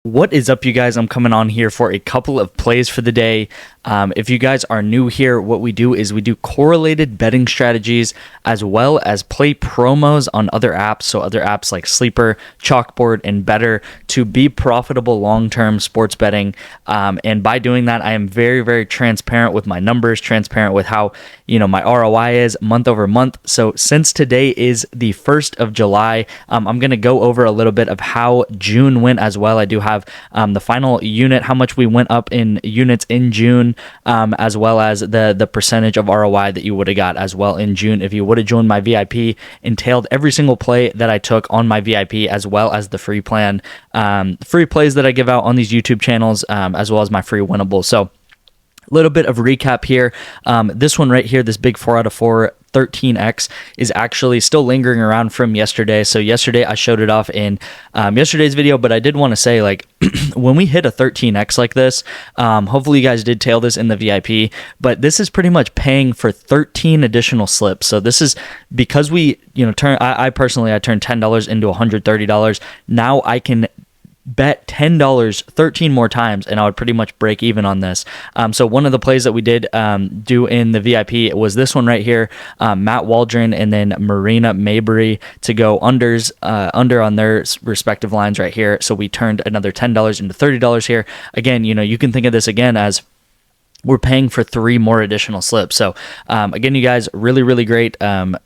What is up, you guys? I'm coming on here for a couple of plays for the day. If you guys are new here, what we do is we do correlated betting strategies as well as play promos on other apps. So other apps like Sleeper, Chalkboard, and Better to be profitable long-term sports betting. And by doing that, I am very, very transparent with my numbers, transparent with how my ROI is month over month. So since today is the 1st of July, I'm going to go over a little bit of how June went as well. I do have the final unit, how much we went up in units in June, as well as the percentage of ROI that you would have got as well in June if you would have joined my VIP. Entailed every single play that I took on my VIP, as well as the free plan, free plays that I give out on these YouTube channels, as well as my free winnable. So little bit of recap here. This one right here, this big 4 out of 4 13x is actually still lingering around from yesterday. So yesterday I showed it off in yesterday's video, but I did want to say, like, when we hit a 13x like this, hopefully you guys did tail this in the VIP, but this is pretty much paying for 13 additional slips. So this is because we, I personally turned $10 into $130. Now I can bet $10 13 more times and I would pretty much break even on this. So one of the plays that we did do in the VIP was this one right here, Matt Waldron and then Marina Mayberry to go under on their respective lines right here. So we turned another $10 into $30 here. Again, you can think of this again as we're paying for 3 more additional slips. So again, you guys, really great,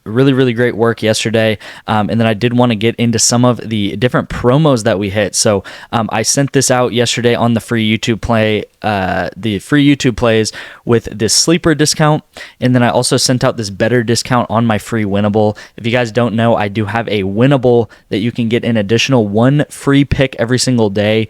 really great work yesterday. And then I did want to get into some of the different promos that we hit. So I sent this out yesterday on the free YouTube play, the free YouTube plays with this sleeper discount. And then I also sent out this better discount on my free winnable. If you guys don't know, I do have a winnable that you can get an additional 1 free pick every single day,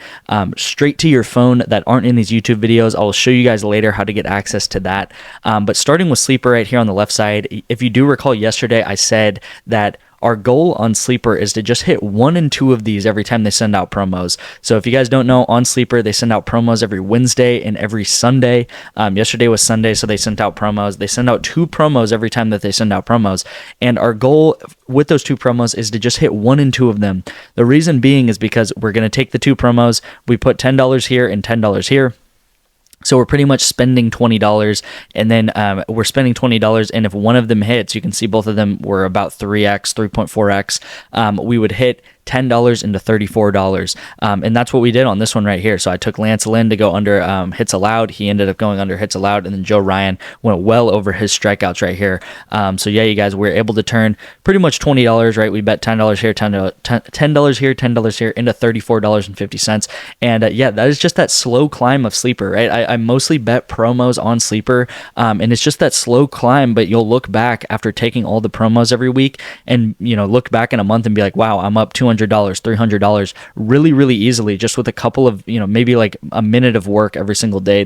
straight to your phone that aren't in these YouTube videos. I'll show you guys later how to get access to that. But starting with Sleeper right here on the left side, if you do recall yesterday, I said that our goal on Sleeper is to just hit 1 and 2 of these every time they send out promos. So if you guys don't know, on Sleeper, they send out promos every Wednesday and every Sunday. Yesterday was Sunday, so they sent out promos. They send out 2 promos every time that they send out promos. And our goal with those 2 promos is to just hit 1 and 2 of them. The reason being is because we're going to take the 2 promos, we put $10 here and $10 here. So we're pretty much spending $20, and then we're spending $20, and if one of them hits, you can see both of them were about 3x, 3.4x, we would hit $10 into $34. And that's what we did on this one right here. So I took Lance Lynn to go under hits allowed. He ended up going under hits allowed. And then Joe Ryan went well over his strikeouts right here. So yeah, you guys, we were able to turn pretty much $20, right? We bet $10 here, $10 here, $10 here into $34.50. And yeah, that is just that slow climb of Sleeper, right? I mostly bet promos on Sleeper. And it's just that slow climb, but you'll look back after taking all the promos every week and, look back in a month and be like, wow, I'm up $200, $300 really easily just with a couple of, maybe like a minute of work every single day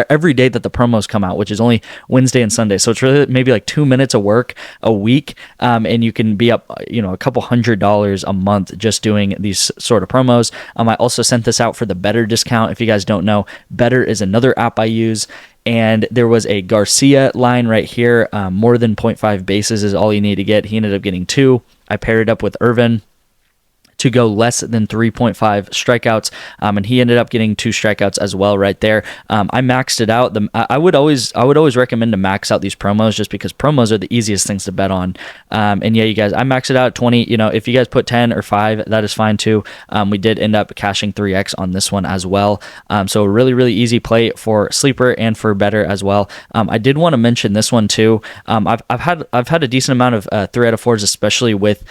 every day that the promos come out, which is only Wednesday and Sunday. So it's really maybe like 2 minutes of work a week. And you can be up, a couple $100 a month just doing these sort of promos. I also sent this out for the Better discount. If you guys don't know, Better is another app I use. And there was a Garcia line right here. More than 0.5 bases is all you need to get. He ended up getting 2. I paired it up with Irvin to go less than 3.5 strikeouts, and he ended up getting 2 strikeouts as well right there. I maxed it out. I would always recommend to max out these promos just because promos are the easiest things to bet on. And yeah, you guys, I maxed it out at 20. If you guys put 10 or 5, that is fine too. We did end up cashing 3x on this one as well. So a really easy play for Sleeper and for Better as well. I did want to mention this one too. I've had a decent amount of 3 out of 4s, especially with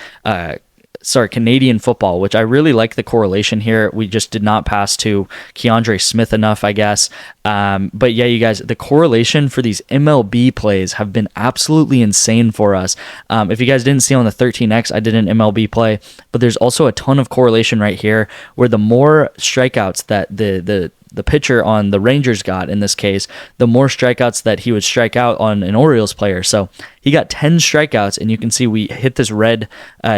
Canadian football, which I really like the correlation here. We just did not pass to Keandre Smith enough, I guess. But yeah, you guys, the correlation for these MLB plays have been absolutely insane for us. If you guys didn't see on the 13X, I did an MLB play, but there's also a ton of correlation right here where the more strikeouts that the pitcher on the Rangers got in this case, the more strikeouts that he would strike out on an Orioles player. So he got 10 strikeouts, and you can see we hit this red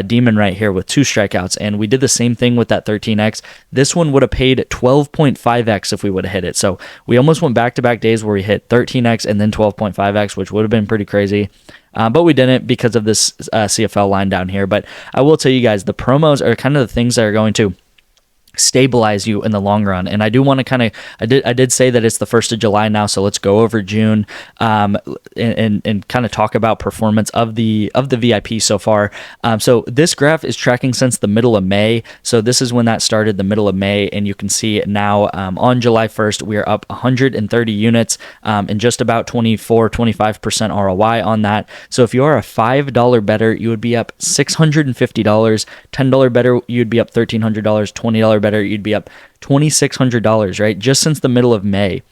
demon right here with 2 strikeouts, and we did the same thing with that 13X. This one would have paid 12.5X if we would have hit it. So we almost went back-to-back days where we hit 13X and then 12.5X, which would have been pretty crazy. But we didn't because of this CFL line down here. But I will tell you guys, the promos are kind of the things that are going to stabilize you in the long run. And I do want to kind of, I did say that it's the 1st of July now, so let's go over June, and kind of talk about performance of the VIP so far. So this graph is tracking since the middle of May. So this is when that started, the middle of May, and you can see now on July 1st we are up 130 units, and just about 25% ROI on that. So if you are a $5 better, you would be up $650. $10 better, you'd be up $1,300. $20 better, you'd be up $2,600, right? Just since the middle of May.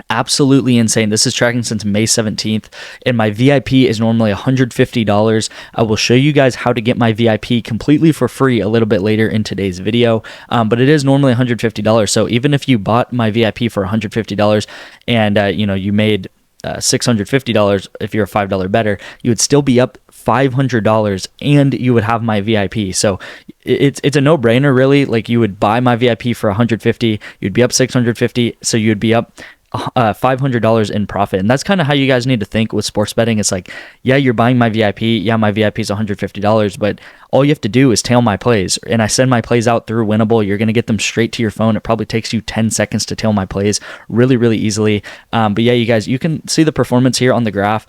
Absolutely insane. This is tracking since May 17th, and my VIP is normally $150. I will show you guys how to get my VIP completely for free a little bit later in today's video, but it is normally $150. So even if you bought my VIP for $150 and you made $650, if you're a $5 better, you would still be up $500 and you would have my VIP. So it's a no-brainer, really. Like, you would buy my VIP for $150, you'd be up $650, so you'd be up $500 in profit. And that's kind of how you guys need to think with sports betting. It's like, yeah, you're buying my VIP, yeah, my VIP is $150, but all you have to do is tail my plays, and I send my plays out through Wnba. You're going to get them straight to your phone. It probably takes you 10 seconds to tail my plays really, really easily. But yeah, you guys, you can see the performance here on the graph.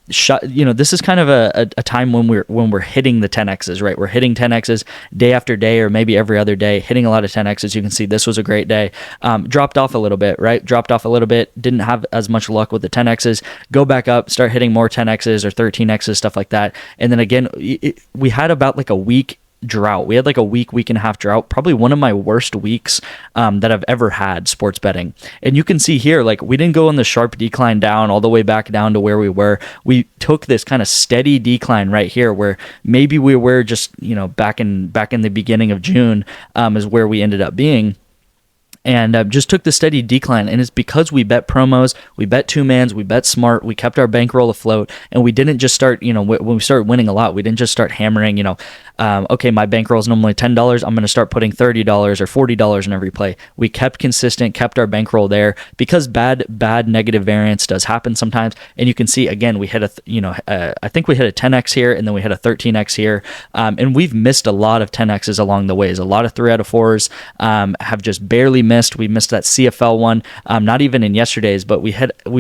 This is kind of a time when we're hitting the 10x's, right? We're hitting 10x's day after day, or maybe every other day, hitting a lot of 10x's. You can see this was a great day. Dropped off a little bit, right? Dropped off a little bit. Didn't have as much luck with the 10x's. Go back up, start hitting more 10x's or 13x's, stuff like that. And then again, we had about like a week drought. We had like a week and a half drought, probably one of my worst weeks that I've ever had sports betting. And you can see here, like, we didn't go on the sharp decline down all the way back down to where we were. We took this kind of steady decline right here, where maybe we were just, back in the beginning of June is where we ended up being. And just took the steady decline. And it's because we bet promos, we bet two-mans, we bet smart, we kept our bankroll afloat, and we didn't just start, when we started winning a lot, we didn't just start hammering, okay, my bankroll is normally $10, I'm going to start putting $30 or $40 in every play. We kept consistent, kept our bankroll there, because bad negative variance does happen sometimes. And you can see, again, we hit I think we hit a 10x here, and then we hit a 13x here. And we've missed a lot of 10x's along the ways. A lot of 3 out of 4s have just barely missed. We missed that CFL one, not even in yesterday's, but we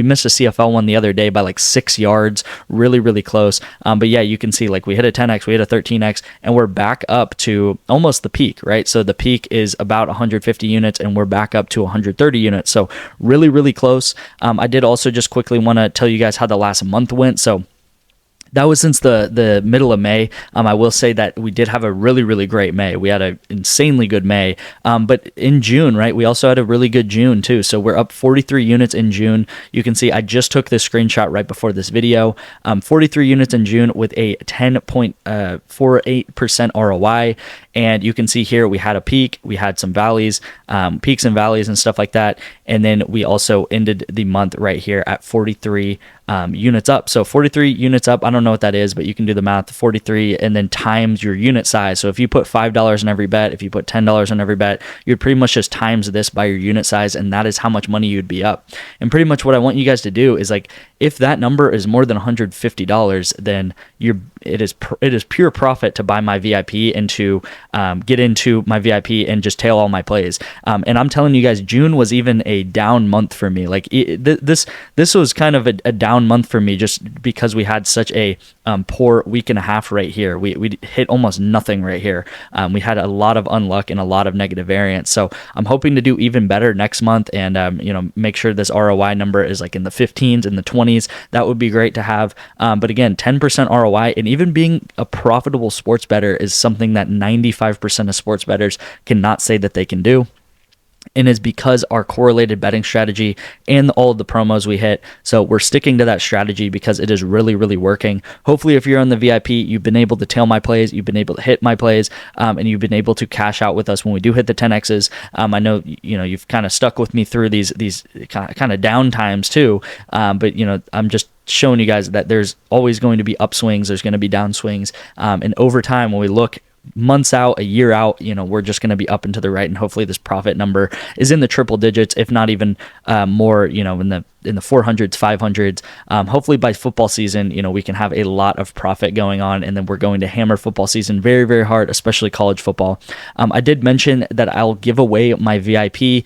missed a CFL one the other day by like 6 yards, really, really close. But yeah, you can see, like, we hit a 10x, we hit a 13x, and we're back up to almost the peak, right? So the peak is about 150 units, and we're back up to 130 units. So really, really close. I did also just quickly want to tell you guys how the last month went. So that was since the middle of May. I will say that we did have a really, really great May. We had an insanely good May. But in June, right, we also had a really good June too. So we're up 43 units in June. You can see I just took this screenshot right before this video. 43 units in June with a 10.48% ROI. And you can see here we had a peak, we had some valleys, peaks and valleys and stuff like that. And then we also ended the month right here at 43 units up. So 43 units up, I don't know what that is, but you can do the math, 43, and then times your unit size. So if you put $5 in every bet, if you put $10 in every bet, you'd pretty much just times this by your unit size, and that is how much money you'd be up. And pretty much what I want you guys to do is, like, if that number is more than $150, then it is pure profit to buy my VIP and to get into my VIP and just tail all my plays. And I'm telling you guys, June was even a down month for me. Like, this was kind of a down month for me, just because we had such a poor week and a half right here. We hit almost nothing right here. We had a lot of unluck and a lot of negative variance. So I'm hoping to do even better next month, and make sure this ROI number is like in the 15s and the 20s. That would be great to have. But again, 10% ROI, and even being a profitable sports bettor is something that 95% of sports bettors cannot say that they can do. And is because our correlated betting strategy and all of the promos we hit. So we're sticking to that strategy because it is really, really working. Hopefully, if you're on the VIP, you've been able to tail my plays, you've been able to hit my plays, and you've been able to cash out with us when we do hit the 10x's. I know you've kind of stuck with me through these kind of down times too. But I'm just showing you guys that there's always going to be upswings, there's going to be downswings, and over time, when we look months out, a year out, we're just going to be up and to the right, and hopefully this profit number is in the triple digits, if not even more, in in the 400s, 500s. Hopefully by football season, we can have a lot of profit going on, and then we're going to hammer football season very, very hard, especially college football. I did mention that I'll give away my VIP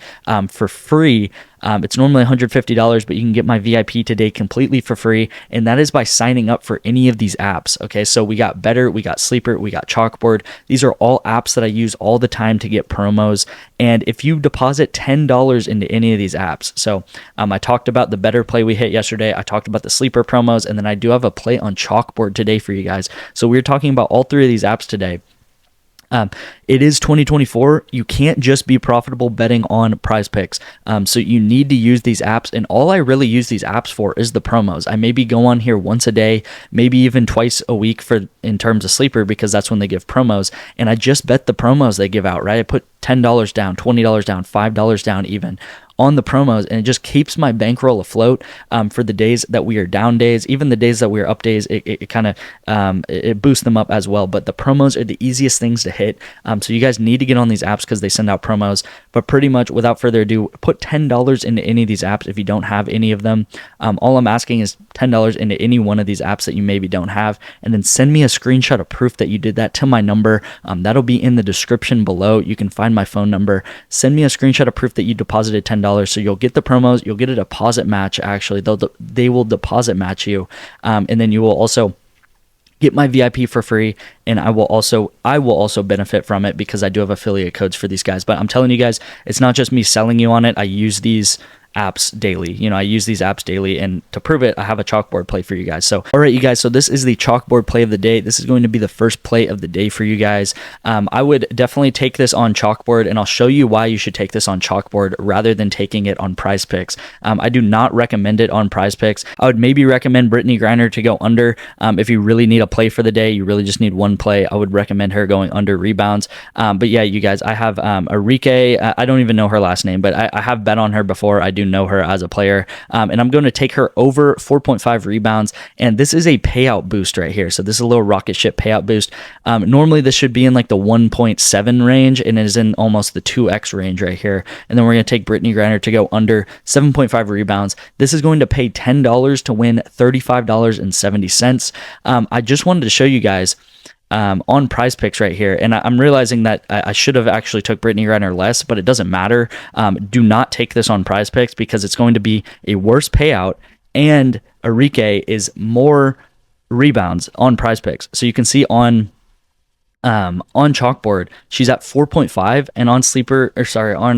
for free. It's normally $150, but you can get my VIP today completely for free, and that is by signing up for any of these apps. Okay, so we got Better, we got Sleeper, we got Chalkboard. These are all apps that I use all the time to get promos, and if you deposit $10 into any of these apps, so I talked about the Better play we hit yesterday, I talked about the Sleeper promos, and then I do have a play on Chalkboard today for you guys. So we're talking about all three of these apps today. It is 2024. You can't just be profitable betting on Prizepicks. So you need to use these apps, and all I really use these apps for is the promos. I maybe go on here once a day, maybe even twice a week in terms of Sleeper, because that's when they give promos, and I just bet the promos they give out, right? I put $10 down, $20 down, $5 down even on the promos, and it just keeps my bankroll afloat for the days that we are down days. Even the days that we are up days, it kind of it boosts them up as well. But the promos are the easiest things to hit, so you guys need to get on these apps because they send out promos. But pretty much without further ado, put $10 into any of these apps if you don't have any of them. All I'm asking is $10 into any one of these apps that you maybe don't have, and then send me a screenshot of proof that you did that to my number. That'll be in the description below. You can find my phone number. Send me a screenshot of proof that you deposited $10. So you'll get the promos, you'll get a deposit match. Actually, they will deposit match you, and then you will also get my VIP for free, and I will also benefit from it because I do have affiliate codes for these guys. But I'm telling you guys, it's not just me selling you on it. I use these apps daily. I use these apps daily, and to prove it, I have a chalkboard play for you guys. So, all right, you guys, so this is the chalkboard play of the day. This is going to be the first play of the day for you guys. I would definitely take this on chalkboard, and I'll show you why you should take this on chalkboard rather than taking it on Prizepicks. I do not recommend it on Prizepicks. I would maybe recommend Brittany Griner to go under. If you really need a play for the day, you really just need one play, I would recommend her going under rebounds. But yeah, you guys, I have Enrique. I don't even know her last name, but I have bet on her before. I do know her as a player, and I'm going to take her over 4.5 rebounds, and this is a payout boost right here. So this is a little rocket ship payout boost. Normally this should be in like the 1.7 range, and it is in almost the 2x range right here. And then we're going to take Brittany Griner to go under 7.5 rebounds. This is going to pay $10 to win $35.70. I just wanted to show you guys on Prizepicks right here, and I'm realizing that I should have actually took Brittany Griner less, but it doesn't matter. Do not take this on Prizepicks because it's going to be a worse payout, and Enrique is more rebounds on Prizepicks. So you can see on Chalkboard she's at 4.5, and on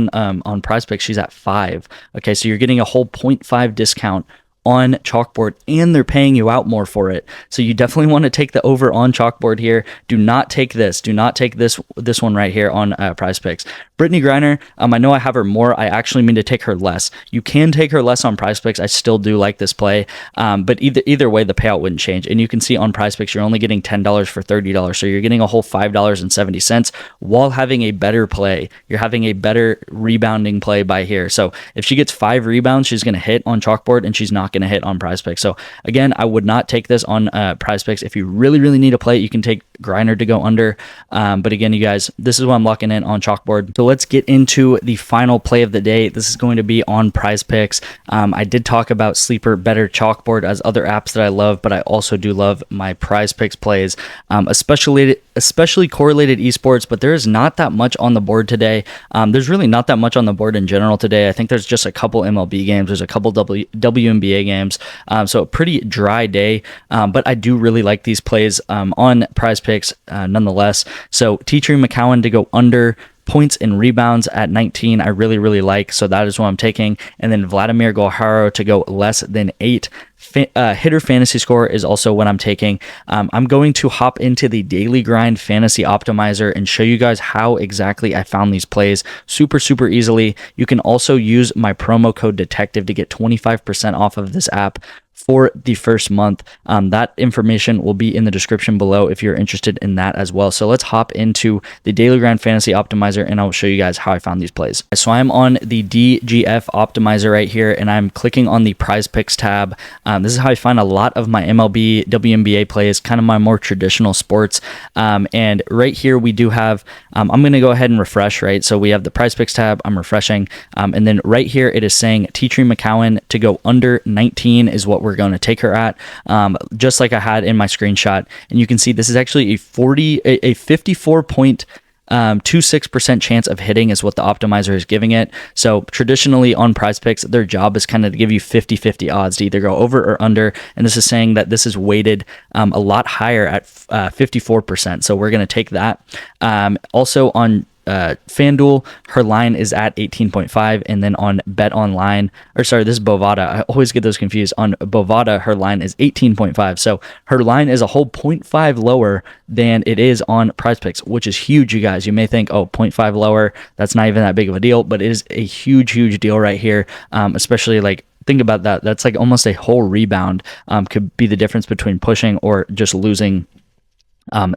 on Prizepicks she's at 5. Okay, so you're getting a whole 0.5 discount on Chalkboard, and they're paying you out more for it. So you definitely want to take the over on Chalkboard here. Do not take this. Do not take this one right here on Prizepicks. Brittany Griner, I know I have her more. I actually mean to take her less. You can take her less on Prizepicks. I still do like this play, but either way, the payout wouldn't change. And you can see on Prizepicks, you're only getting $10 for $30. So you're getting a whole $5.70 while having a better play. You're having a better rebounding play by here. So if she gets 5 rebounds, she's going to hit on Chalkboard, and she's not going to hit on Prizepicks. So again, I would not take this on Prizepicks. If you really, really need a play, you can take Griner to go under. But again, you guys, this is what I'm locking in on Chalkboard. So let's get into the final play of the day. This is going to be on Prizepicks. I did talk about Sleeper, Better, Chalkboard as other apps that I love, but I also do love my Prizepicks plays, especially correlated esports, but there is not that much on the board today. There's really not that much on the board in general today. I think there's just a couple MLB games. There's a couple WNBA games. So a pretty dry day, but I do really like these plays on Prizepicks nonetheless. So T-Tree McCowan to go under points and rebounds at 19, I really, really like. So that is what I'm taking. And then Vladimir Guerrero to go less than 8. Hitter fantasy score is also what I'm taking. I'm going to hop into the Daily Grind Fantasy Optimizer and show you guys how exactly I found these plays super, super easily. You can also use my promo code Detective to get 25% off of this app for the first month. That information will be in the description below if you're interested in that as well. So let's hop into the Daily Grind Fantasy Optimizer, and I'll show you guys how I found these plays. So I'm on the DGF Optimizer right here, and I'm clicking on the Prizepicks tab. This is how I find a lot of my MLB, WNBA plays, kind of my more traditional sports. And right here we do have, I'm going to go ahead and refresh, right? So we have the Prizepicks tab, I'm refreshing, and then right here it is saying T-Tree McCowan to go under 19 is what we're going to take her at, just like I had in my screenshot. And you can see this is actually a 54.26% chance of hitting is what the optimizer is giving it. So traditionally on Prizepicks, their job is kind of to give you 50-50 odds to either go over or under, and this is saying that this is weighted a lot higher at 54%, so we're going to take that. Also on FanDuel, her line is at 18.5, and then on Bet Online, or sorry, this is Bovada. I always get those confused. On Bovada, her line is 18.5, so her line is a whole 0.5 lower than it is on Prizepicks, which is huge, you guys. You may think, oh, 0.5 lower, that's not even that big of a deal, but it is a huge deal right here, especially like, think about that. That's like almost a whole rebound could be the difference between pushing or just losing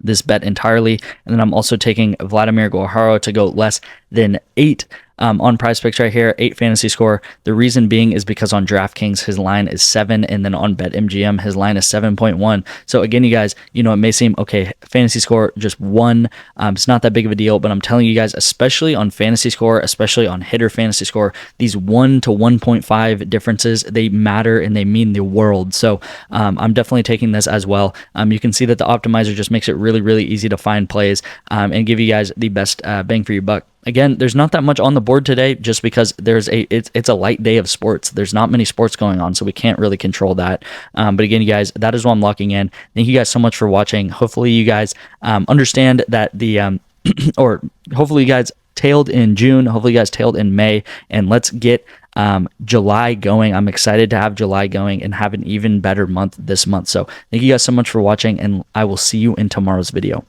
this bet entirely. And then I'm also taking Vladimir Guerrero to go less than 8 on Prizepicks right here, 8 fantasy score. The reason being is because on DraftKings his line is 7, and then on BetMGM his line is 7.1. So again, you guys, you know, it may seem okay, fantasy score just 1, it's not that big of a deal, but I'm telling you guys, especially on fantasy score, especially on hitter fantasy score, these 1 to 1.5 differences, they matter and they mean the world. So I'm definitely taking this as well. You can see that the optimizer just makes it really easy to find plays and give you guys the best bang for your buck. Again, there's not that much on the board today just because it's a light day of sports. There's not many sports going on, so we can't really control that. But again, you guys, that is what I'm locking in. Thank you guys so much for watching. Hopefully you guys understand that the, or hopefully you guys tailed in June. Hopefully you guys tailed in May, and let's get July going. I'm excited to have July going and have an even better month this month. So thank you guys so much for watching, and I will see you in tomorrow's video.